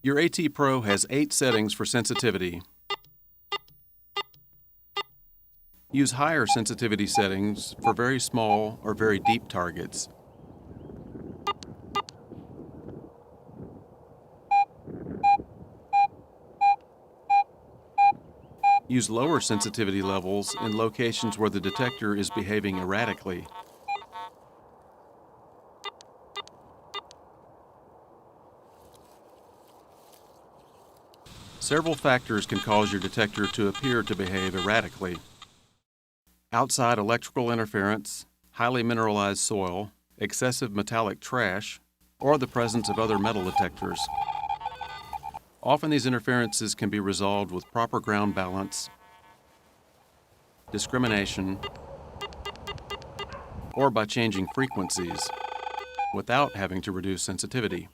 Your AT Pro has 8 settings for sensitivity. Use higher sensitivity settings for very small or very deep targets. Use lower sensitivity levels in locations where the detector is behaving erratically. Several factors can cause your detector to appear to behave erratically. Outside electrical interference, highly mineralized soil, excessive metallic trash, or the presence of other metal detectors. Often these interferences can be resolved with proper ground balance, discrimination, or by changing frequencies without having to reduce sensitivity.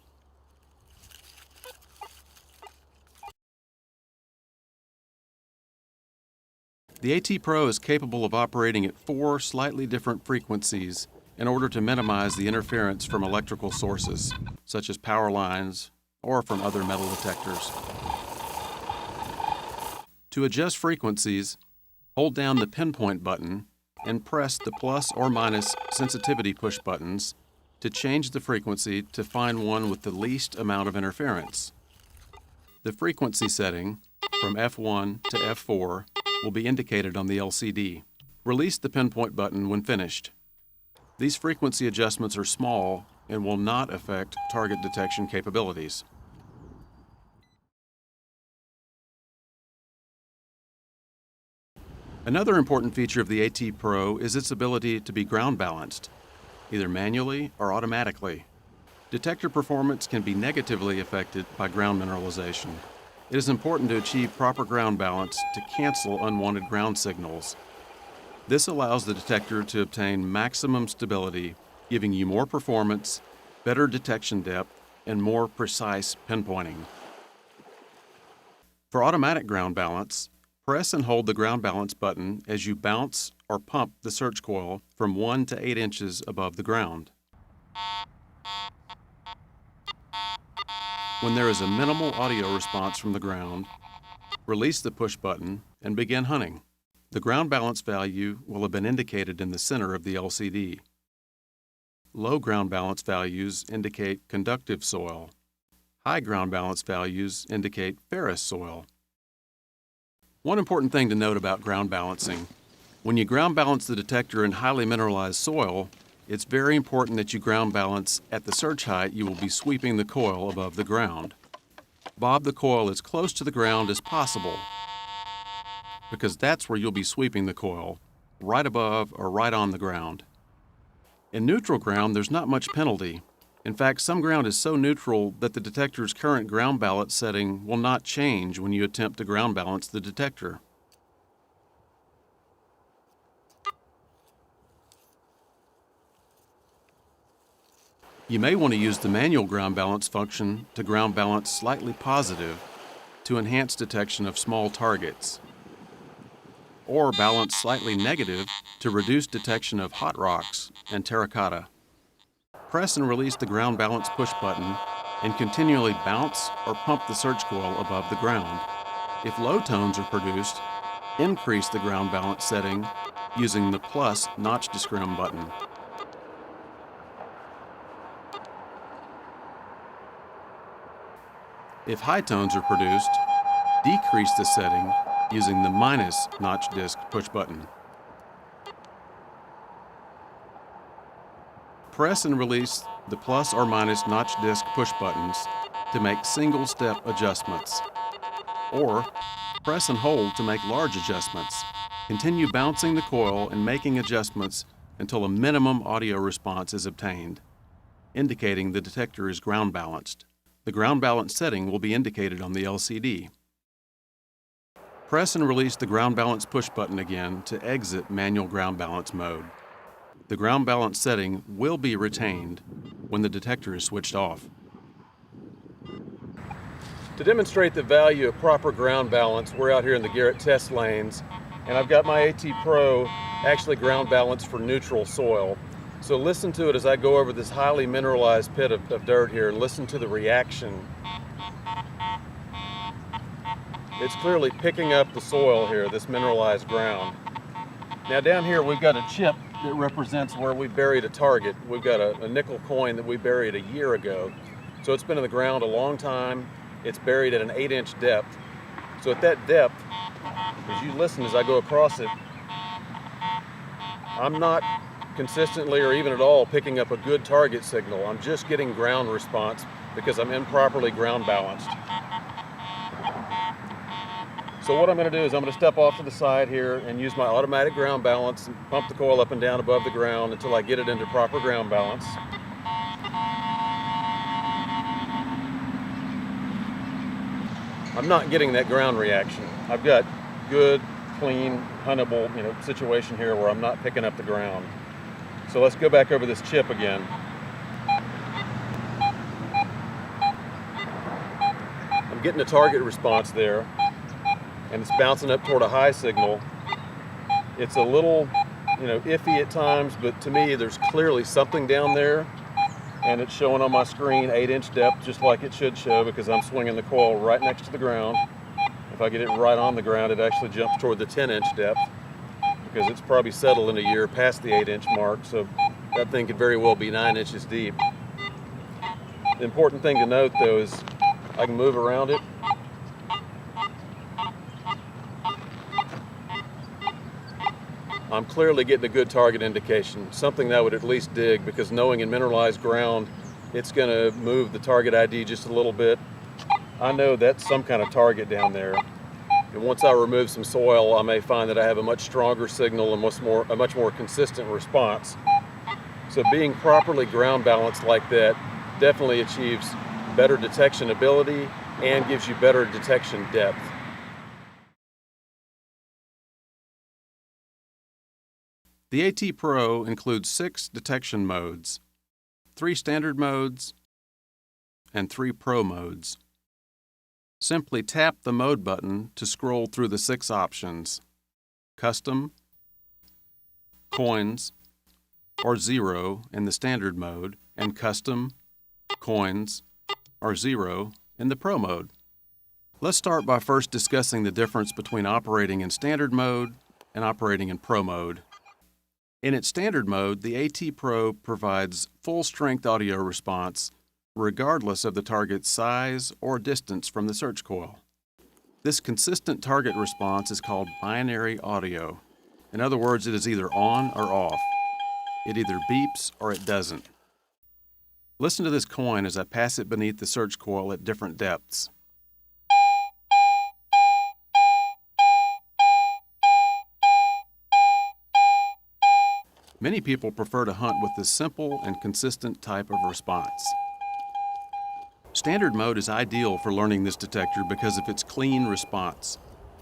The AT Pro is capable of operating at 4 slightly different frequencies in order to minimize the interference from electrical sources, such as power lines or from other metal detectors. To adjust frequencies, hold down the pinpoint button and press the plus or minus sensitivity push buttons to change the frequency to find one with the least amount of interference. The frequency setting from F1 to F4 will be indicated on the LCD. Release the pinpoint button when finished. These frequency adjustments are small and will not affect target detection capabilities. Another important feature of the AT Pro is its ability to be ground balanced, either manually or automatically. Detector performance can be negatively affected by ground mineralization. It is important to achieve proper ground balance to cancel unwanted ground signals. This allows the detector to obtain maximum stability, giving you more performance, better detection depth, and more precise pinpointing. For automatic ground balance, press and hold the ground balance button as you bounce or pump the search coil from 1 to 8 inches above the ground. When there is a minimal audio response from the ground, release the push button and begin hunting. The ground balance value will have been indicated in the center of the LCD. Low ground balance values indicate conductive soil. High ground balance values indicate ferrous soil. One important thing to note about ground balancing: when you ground balance the detector in highly mineralized soil, it's very important that you ground balance at the search height you will be sweeping the coil above the ground. Bob the coil as close to the ground as possible, because that's where you'll be sweeping the coil, right above or right on the ground. In neutral ground, there's not much penalty. In fact, some ground is so neutral that the detector's current ground balance setting will not change when you attempt to ground balance the detector. You may want to use the manual ground balance function to ground balance slightly positive to enhance detection of small targets, or balance slightly negative to reduce detection of hot rocks and terracotta. Press and release the ground balance push button and continually bounce or pump the search coil above the ground. If low tones are produced, increase the ground balance setting using the plus notch discrim button. If high tones are produced, decrease the setting using the minus notch disc push button. Press and release the plus or minus notch disc push buttons to make single-step adjustments, or press and hold to make large adjustments. Continue bouncing the coil and making adjustments until a minimum audio response is obtained, indicating the detector is ground balanced. The ground balance setting will be indicated on the LCD. Press and release the ground balance push button again to exit manual ground balance mode. The ground balance setting will be retained when the detector is switched off. To demonstrate the value of proper ground balance, we're out here in the Garrett test lanes, and I've got my AT Pro actually ground balanced for neutral soil. So listen to it as I go over this highly mineralized pit of dirt here. Listen to the reaction it's clearly picking up the soil here, this mineralized ground. Now down here we've got a chip that represents where we buried a target. We've got a nickel coin that we buried a year ago. So it's been in the ground a long time. It's buried at an 8-inch depth. So at that depth, as you listen as I go across it, I'm not consistently or even at all picking up a good target signal. I'm just getting ground response because I'm improperly ground balanced. So what I'm going to do is I'm going to step off to the side here and use my automatic ground balance and pump the coil up and down above the ground until I get it into proper ground balance. I'm not getting that ground reaction. I've got good, clean, huntable, situation here where I'm not picking up the ground. So let's go back over this chip again. I'm getting a target response there, and it's bouncing up toward a high signal. It's a little, iffy at times, but to me, there's clearly something down there, and it's showing on my screen 8-inch depth, just like it should show, because I'm swinging the coil right next to the ground. If I get it right on the ground, it actually jumps toward the 10-inch depth, because it's probably settled in a year past the 8-inch mark, so that thing could very well be 9 inches deep. The important thing to note, though, is I can move around it. I'm clearly getting a good target indication, something that would at least dig, because knowing in mineralized ground, it's going to move the target ID just a little bit. I know that's some kind of target down there. And once I remove some soil, I may find that I have a much stronger signal and a much more consistent response. So being properly ground balanced like that definitely achieves better detection ability and gives you better detection depth. The AT Pro includes 6 detection modes, 3 standard modes, and 3 Pro modes. Simply tap the mode button to scroll through the 6 options: custom, coins, or 0 in the standard mode, and custom, coins, or 0 in the Pro mode. Let's start by first discussing the difference between operating in standard mode and operating in Pro mode. In its standard mode, the AT Pro provides full-strength audio response regardless of the target's size or distance from the search coil. This consistent target response is called binary audio. In other words, it is either on or off. It either beeps or it doesn't. Listen to this coin as I pass it beneath the search coil at different depths. Many people prefer to hunt with this simple and consistent type of response. Standard mode is ideal for learning this detector because of its clean response.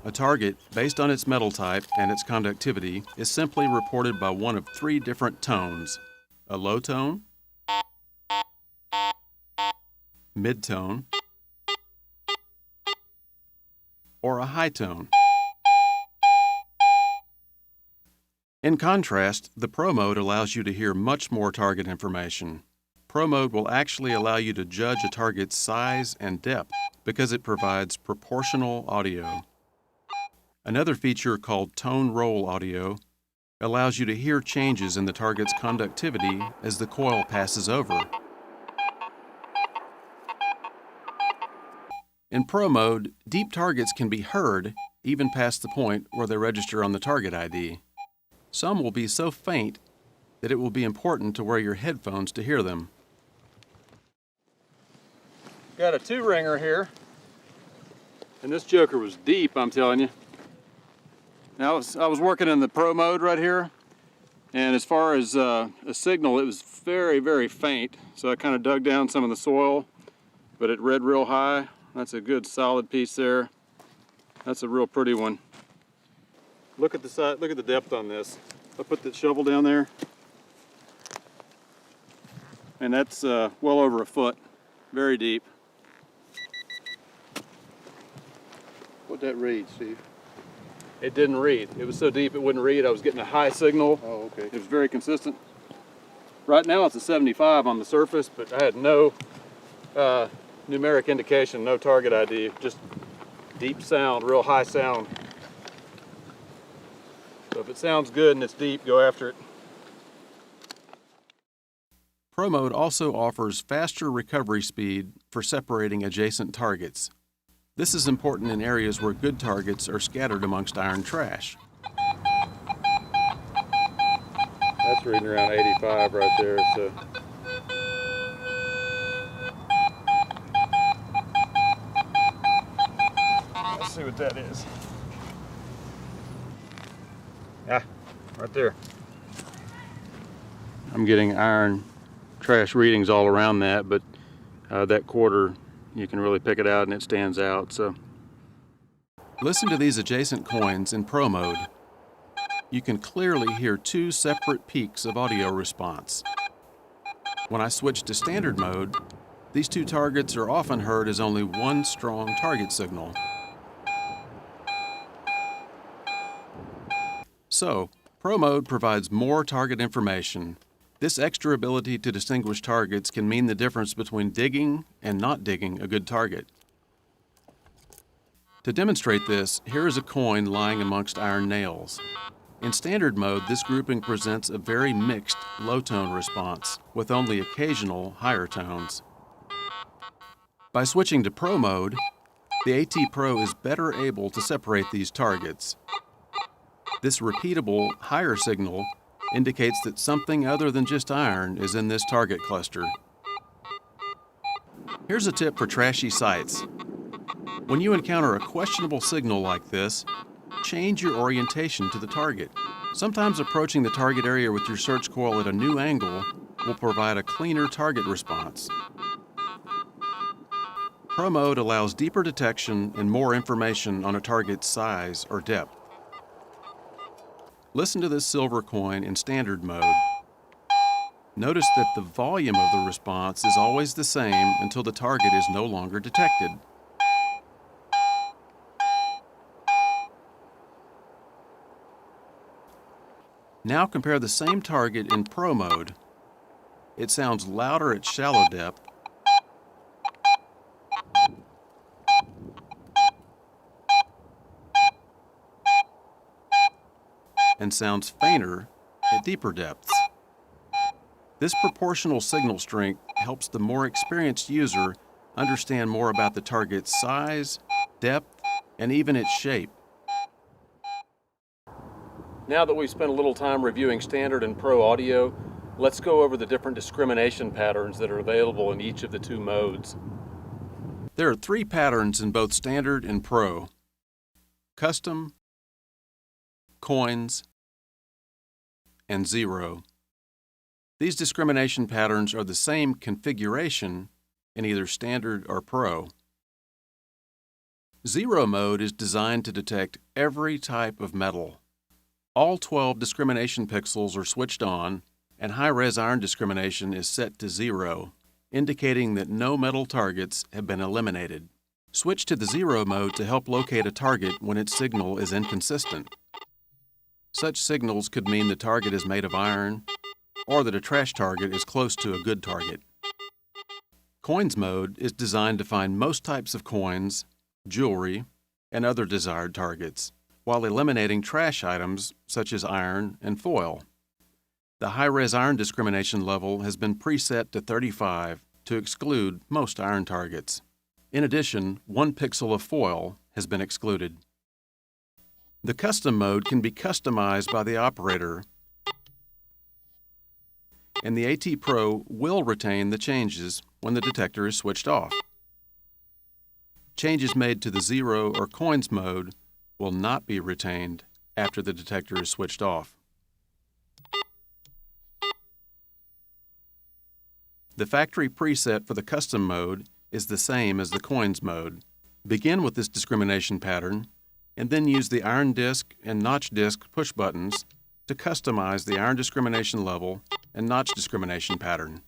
A target, based on its metal type and its conductivity, is simply reported by one of 3 different tones: a low tone, mid-tone, or a high tone. In contrast, the Pro mode allows you to hear much more target information. Pro mode will actually allow you to judge a target's size and depth because it provides proportional audio. Another feature called tone roll audio allows you to hear changes in the target's conductivity as the coil passes over. In Pro mode, deep targets can be heard even past the point where they register on the target ID. Some will be so faint that it will be important to wear your headphones to hear them. Got a 2-ringer here, and this joker was deep, I'm telling you. Now I was working in the Pro mode right here, and as far as a signal, it was very, very faint. So I kind of dug down some of the soil, but it read real high. That's a good solid piece there. That's a real pretty one. Look at the side, look at the depth on this. I put the shovel down there, and that's well over 1 foot, very deep. What'd that read, Steve? It didn't read. It was so deep it wouldn't read. I was getting a high signal. Oh, okay. It was very consistent. Right now it's a 75 on the surface, but I had no numeric indication, no target ID, just Deep sound, real high sound. So if it sounds good and it's deep, go after it. Pro Mode also offers faster recovery speed for separating adjacent targets. This is important in areas where good targets are scattered amongst iron trash. That's reading around 85 right there, so. Let's see what that is. Ah, right there. I'm getting iron trash readings all around that, but that quarter, you can really pick it out and it stands out. So, listen to these adjacent coins in Pro Mode. You can clearly hear two separate peaks of audio response. When I switch to standard mode, these two targets are often heard as only one strong target signal. So, Pro Mode provides more target information. This extra ability to distinguish targets can mean the difference between digging and not digging a good target. To demonstrate this, here is a coin lying amongst iron nails. In standard mode, this grouping presents a very mixed low-tone response, with only occasional higher tones. By switching to Pro Mode, the AT Pro is better able to separate these targets. This repeatable, higher signal indicates that something other than just iron is in this target cluster. Here's a tip for trashy sites. When you encounter a questionable signal like this, change your orientation to the target. Sometimes approaching the target area with your search coil at a new angle will provide a cleaner target response. Pro Mode allows deeper detection and more information on a target's size or depth. Listen to this silver coin in standard mode. Notice that the volume of the response is always the same until the target is no longer detected. Now compare the same target in Pro Mode. It sounds louder at shallow depth and sounds fainter at deeper depths. This proportional signal strength helps the more experienced user understand more about the target's size, depth, and even its shape. Now that we've spent a little time reviewing standard and pro audio, let's go over the different discrimination patterns that are available in each of the two modes. There are three patterns in both standard and pro: custom, coins, and zero. These discrimination patterns are the same configuration in either standard or pro. Zero mode is designed to detect every type of metal. All 12 discrimination pixels are switched on, and high-res iron discrimination is set to 0, indicating that no metal targets have been eliminated. Switch to the zero mode to help locate a target when its signal is inconsistent. Such signals could mean the target is made of iron, or that a trash target is close to a good target. Coins mode is designed to find most types of coins, jewelry, and other desired targets, while eliminating trash items such as iron and foil. The high-res iron discrimination level has been preset to 35 to exclude most iron targets. In addition, 1 pixel of foil has been excluded. The custom mode can be customized by the operator, and the AT Pro will retain the changes when the detector is switched off. Changes made to the zero or coins mode will not be retained after the detector is switched off. The factory preset for the custom mode is the same as the coins mode. Begin with this discrimination pattern and then use the iron disc and notch disc push buttons to customize the iron discrimination level and notch discrimination pattern.